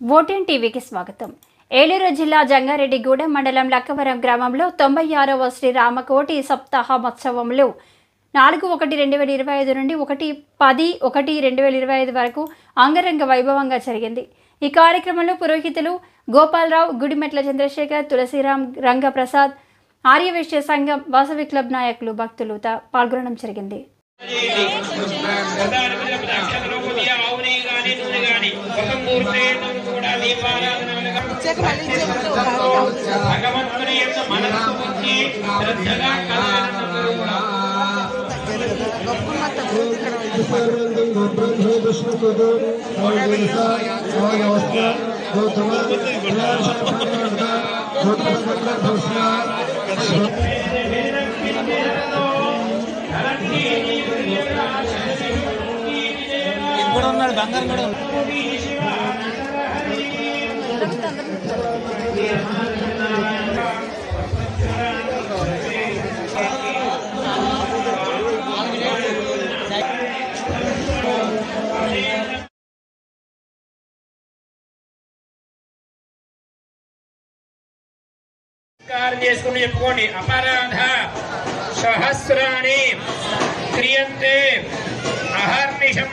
OTN టీవీకి స్వాగతం. ఏలూరు జిల్లా జంగారెడ్డిగూడెం మండలం లక్కవరం గ్రామంలో 96వ శ్రీ రామకోటి సప్తాహ మహోత్సవంలో 4/1/2025 నుండి 1/10/2025 వరకు అంగరంగ వైభవంగా జరిగింది. ఈ కార్యక్రమంలో పురోహితులు గోపాలరావు, గుడిమెట్ల చంద్రశేఖర్, తులసిరామ్, రంగప్రసాద్, ఆర్యవైశ్య సంఘం, వాసవి క్లబ్ నాయకులు, భక్తులు పాల్గొనడం జరిగింది. చేసుకుని చెప్పుకోండి. అపరాధ సహస్రాణి క్రియంతే అహర్నిశం